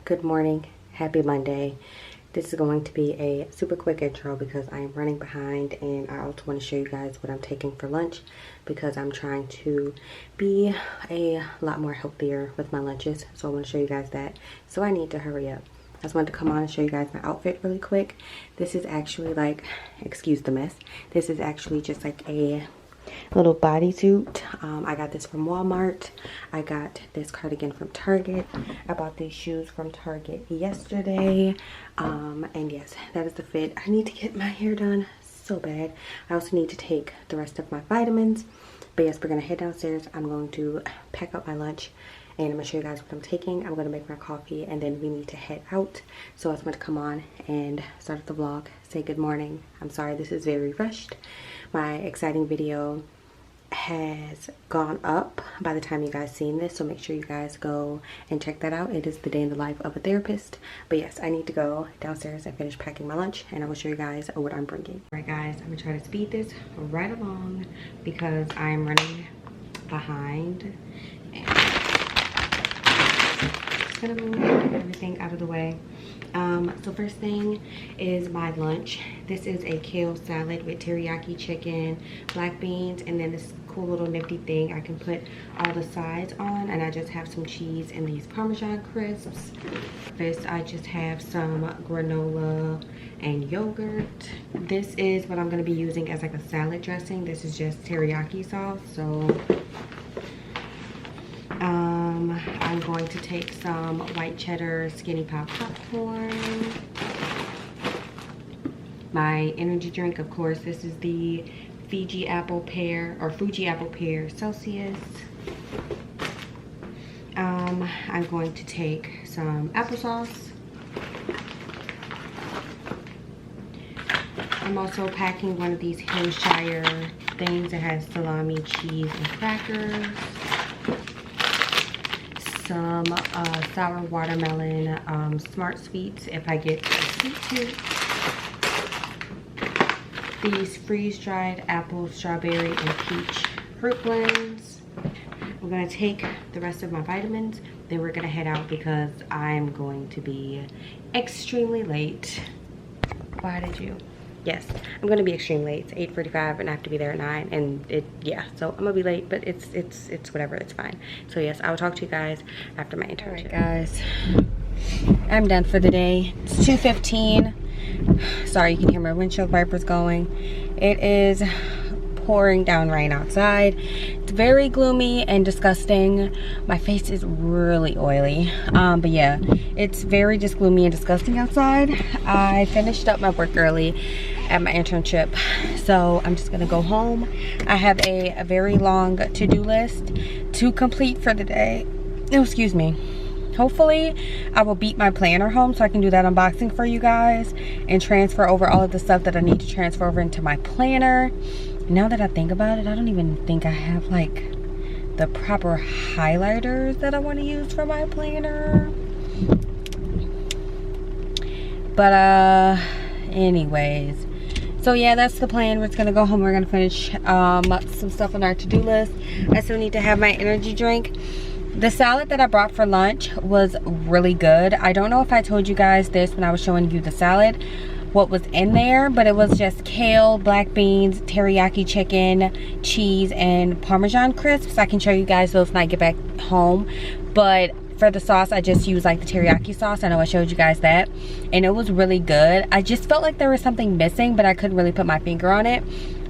Good morning, happy Monday. This is going to be a super quick intro because I am running behind, and I also want to show you guys what I'm taking for lunch because I'm trying to be a lot more healthier with my lunches. So I want to show you guys that, so I need to hurry up. I just wanted to come on and show you guys my outfit really quick. This is actually like, excuse the mess, this is actually just like a little bodysuit. I got this from Walmart. I got this cardigan from Target. I bought these shoes from Target yesterday. And yes, that is the fit. I need to get my hair done so bad. I also need to take the rest of my vitamins. But yes, we're gonna head downstairs. I'm going to pack up my lunch and I'm gonna show you guys what I'm taking. I'm gonna make my coffee and then we need to head out. So I just want to come on and start the vlog, say good morning. I'm sorry this is very rushed. My exciting video has gone up by the time you guys seen this, so make sure you guys go and check that out. It is the day in the life of a therapist. But yes, I need to go downstairs and finish packing my lunch, and I will show you guys what I'm bringing. All right guys, I'm gonna try to speed this right along because I'm running behind, and just gonna move everything out of the way. So first thing is my lunch. This is a kale salad with teriyaki chicken, black beans, and then this cool little nifty thing I can put all the sides on, and I just have some cheese and these Parmesan crisps. This, I just have some granola and yogurt. This is what I'm going to be using as like a salad dressing. This is just teriyaki sauce, so I'm going to take some white cheddar skinny pop popcorn. My energy drink, of course, this is the Fuji apple pear Celsius. I'm going to take some applesauce. I'm also packing one of these Hillshire things that has salami, cheese, and crackers. Some sour watermelon Smart Sweets if I get a sweet tooth. These freeze-dried apple, strawberry, and peach fruit blends. I'm gonna take the rest of my vitamins, then we're gonna head out because I'm going to be extremely late. Why did you? Yes, I'm gonna be extremely late. It's 8:45 and I have to be there at 9, and so I'm gonna be late, but it's whatever, it's fine. So yes, I will talk to you guys after my internship. All right guys, I'm done for the day. It's 2:15. Sorry, you can hear my windshield wipers going. It is pouring down rain outside. It's very gloomy and disgusting. My face is really oily, but yeah, it's very just gloomy and disgusting outside. I finished up my work early at my internship, so I'm just gonna go home. I have a very long to-do list to complete for the day. Oh, excuse me. Hopefully I will beat my planner home so I can do that unboxing for you guys and transfer over all of the stuff that I need to transfer over into my planner. Now that I think about it, I don't even think I have like the proper highlighters that I want to use for my planner. But anyways, so yeah, that's the plan. We're just gonna go home. We're gonna finish some stuff on our to-do list. I still need to have my energy drink. The salad that I brought for lunch was really good. I don't know if I told you guys this when I was showing you the salad, what was in there, but it was just kale, black beans, teriyaki chicken, cheese, and Parmesan crisps. I can show you guys those when I get back home. But for the sauce, I just used like the teriyaki sauce. I know I showed you guys that, and it was really good. I just felt like there was something missing, but I couldn't really put my finger on it.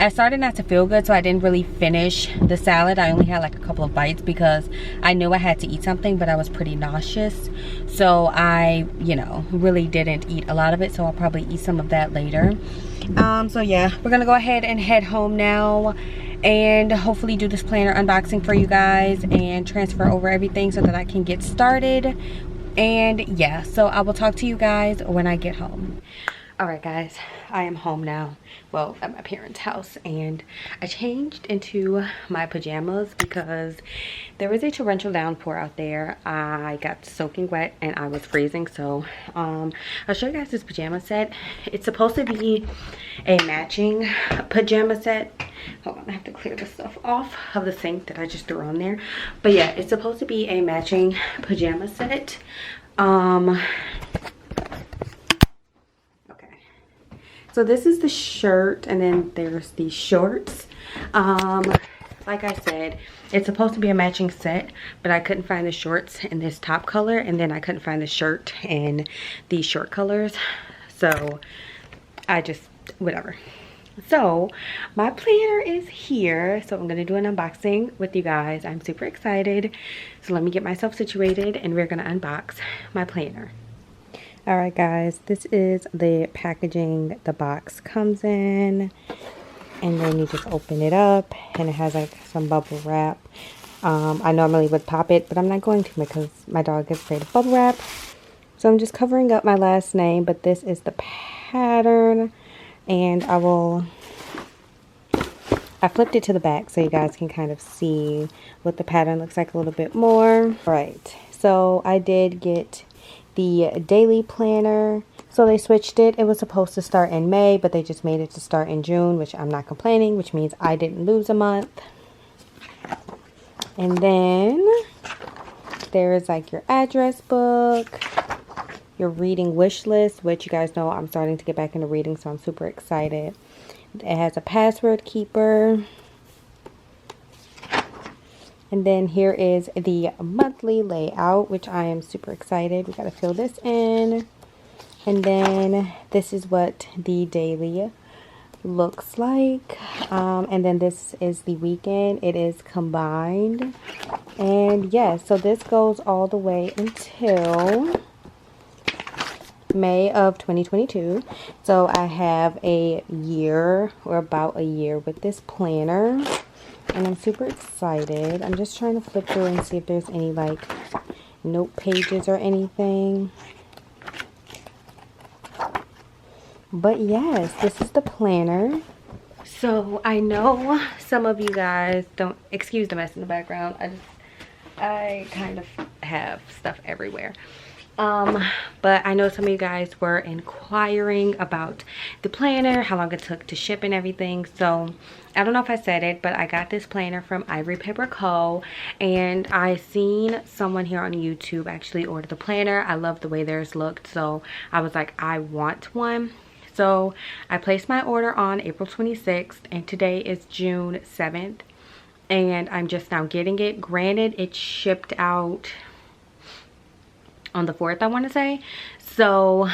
I started not to feel good, so I didn't really finish the salad. I only had like a couple of bites because I knew I had to eat something, but I was pretty nauseous. So I, really didn't eat a lot of it, so I'll probably eat some of that later. So yeah, we're gonna go ahead and head home now and hopefully do this planner unboxing for you guys and transfer over everything so that I can get started. And yeah, so I will talk to you guys when I get home. All right, guys, I am home now. Well, at my parents' house, and I changed into my pajamas because there was a torrential downpour out there. I got soaking wet and I was freezing. So I'll show you guys this pajama set. It's supposed to be a matching pajama set. Hold on, I have to clear the stuff off of the sink that I just threw on there. But yeah, it's supposed to be a matching pajama set. So this is the shirt, and then there's the shorts. Like I said, it's supposed to be a matching set, but I couldn't find the shorts in this top color, and then I couldn't find the shirt in the short colors. So I just, whatever. So my planner is here, so I'm gonna do an unboxing with you guys. I'm super excited. So let me get myself situated and we're gonna unbox my planner. All right, guys, this is the packaging the box comes in, and then you just open it up and it has like some bubble wrap. I normally would pop it, but I'm not going to because my dog is afraid of bubble wrap. So I'm just covering up my last name, but this is the pattern, and I flipped it to the back so you guys can kind of see what the pattern looks like a little bit more. All right, so I did get the daily planner. So they switched it. It was supposed to start in May, but they just made it to start in June, which I'm not complaining, which means I didn't lose a month. And then there is like your address book, your reading wish list, which you guys know I'm starting to get back into reading, so I'm super excited. It has a password keeper. And then here is the monthly layout, which I am super excited. We got to fill this in. And then this is what the daily looks like. And then this is the weekend. It is combined. And yes, so this goes all the way until May of 2022. So I have a year, or about a year, with this planner. And I'm super excited. I'm just trying to flip through and see if there's any like note pages or anything. But yes, this is the planner. So I know some of you guys don't, excuse the mess in the background. I kind of have stuff everywhere. But I know some of you guys were inquiring about the planner, how long it took to ship and everything. So I don't know if I said it, but I got this planner from Ivory Paper Co. And I seen someone here on YouTube actually order the planner. I love the way theirs looked, so I was like, I want one. So I placed my order on April 26th, and today is June 7th. And I'm just now getting it. Granted, it shipped out on the 4th, I want to say. So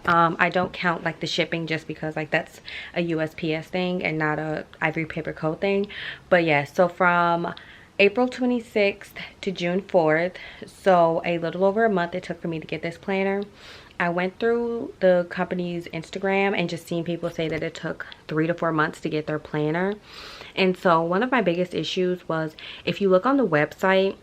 I don't count like the shipping, just because like that's a USPS thing and not a Ivory Paper Co thing. But yeah, so from April 26th to June 4th, so a little over a month it took for me to get this planner. I went through the company's Instagram and just seen people say that it took 3 to 4 months to get their planner. And so one of my biggest issues was, if you look on the website,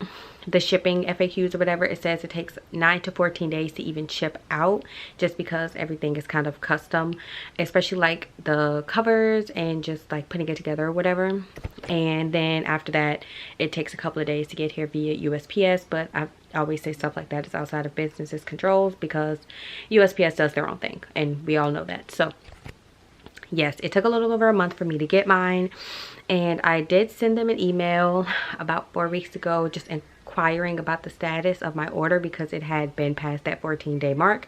the shipping FAQs or whatever, it says it takes 9 to 14 days to even ship out, just because everything is kind of custom, especially like the covers and just like putting it together or whatever. And then after that, it takes a couple of days to get here via USPS. But I always say stuff like that is outside of business's controls, because USPS does their own thing, and we all know that. So yes, it took a little over a month for me to get mine, and I did send them an email about 4 weeks ago just inquiring about the status of my order, because it had been past that 14-day mark.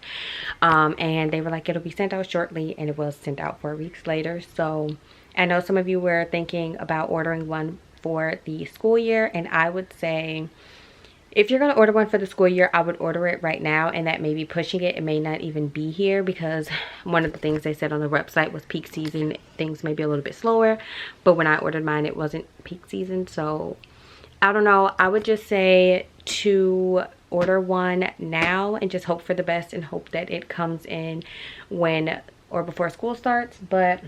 And they were like, it'll be sent out shortly, and it was sent out 4 weeks later. So I know some of you were thinking about ordering one for the school year, and I would say, if you're going to order one for the school year, I would order it right now, and that may be pushing it. It may not even be here, because one of the things they said on the website was peak season. Things may be a little bit slower, but when I ordered mine, it wasn't peak season. So I don't know. I would just say to order one now and just hope for the best and hope that it comes in when or before school starts. But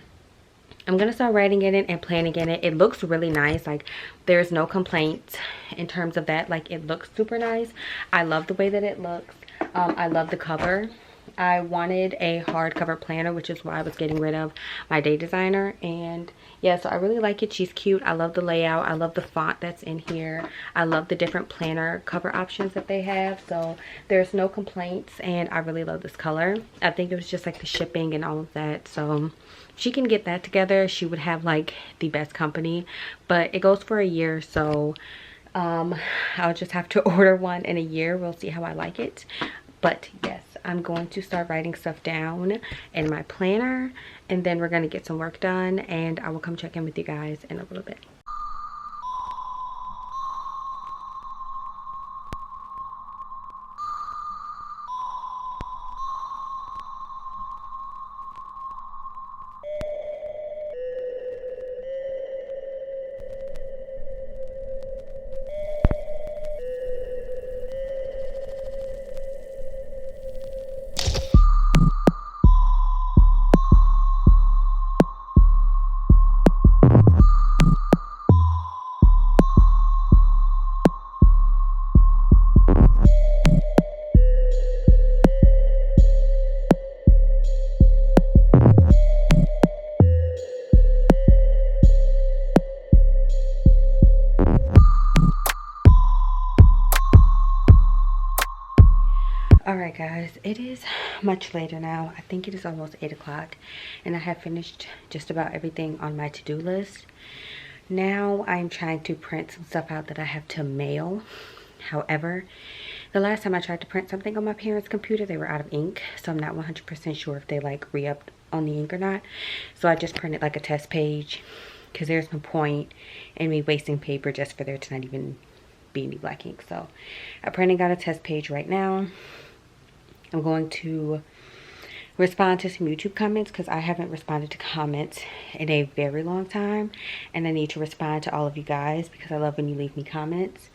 I'm gonna start writing in it and planning in it. It looks really nice. Like, there's no complaints in terms of that. Like, it looks super nice. I love the way that it looks. I love the cover. I wanted a hardcover planner, which is why I was getting rid of my day designer. And yeah, so I really like it. She's cute. I love the layout. I love the font that's in here. I love the different planner cover options that they have. So there's no complaints, and I really love this color. I think it was just like the shipping and all of that. So if she can get that together, she would have like the best company. But it goes for a year, so I'll just have to order one in a year. We'll see how I like it. But yes, I'm going to start writing stuff down in my planner, and then we're going to get some work done, and I will come check in with you guys in a little bit. Alright guys, it is much later now. I think it is almost 8 o'clock, and I have finished just about everything on my to-do list. Now I'm trying to print some stuff out that I have to mail. However, the last time I tried to print something on my parents' computer, they were out of ink, so I'm not 100% sure if they like re-upped on the ink or not. So I just printed like a test page, because there's no point in me wasting paper just for there to not even be any black ink. So I'm printing out a test page right now. I'm going to respond to some YouTube comments, because I haven't responded to comments in a very long time, and I need to respond to all of you guys because I love when you leave me comments.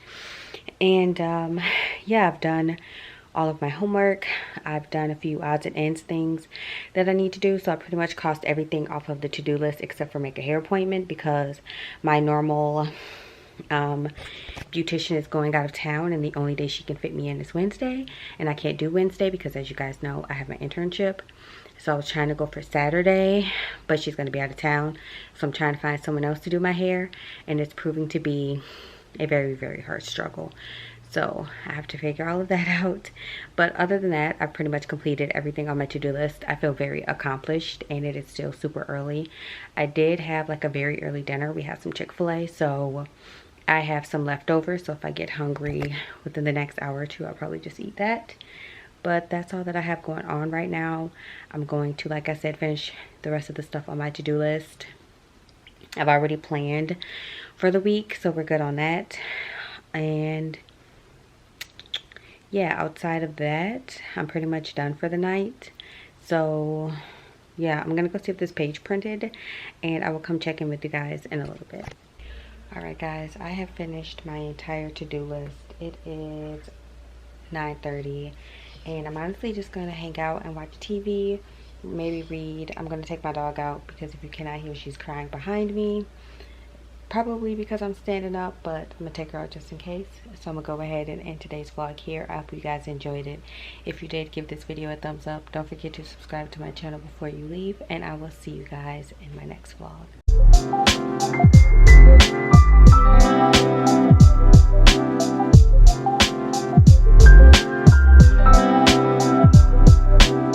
And yeah, I've done all of my homework. I've done a few odds and ends things that I need to do, so I pretty much crossed everything off of the to-do list except for make a hair appointment, because my normal beautician is going out of town, and the only day she can fit me in is Wednesday, and I can't do Wednesday because, as you guys know, I have my internship. So I was trying to go for Saturday, but she's going to be out of town, so I'm trying to find someone else to do my hair, and it's proving to be a very, very hard struggle. So I have to figure all of that out. But other than that, I've pretty much completed everything on my to-do list. I feel very accomplished, and it is still super early. I did have like a very early dinner. We had some Chick-fil-A, so I have some leftovers, so if I get hungry within the next hour or two, I'll probably just eat that. But that's all that I have going on right now. I'm going to, like I said, finish the rest of the stuff on my to-do list. I've already planned for the week, so we're good on that. And yeah, outside of that, I'm pretty much done for the night. So yeah, I'm gonna go see if this page printed, and I will come check in with you guys in a little bit. Alright guys, I have finished my entire to-do list. It is 9:30, and I'm honestly just going to hang out and watch TV, maybe read. I'm going to take my dog out, because if you cannot hear, she's crying behind me. Probably because I'm standing up, but I'm going to take her out just in case. So I'm going to go ahead and end today's vlog here. I hope you guys enjoyed it. If you did, give this video a thumbs up. Don't forget to subscribe to my channel before you leave, and I will see you guys in my next vlog.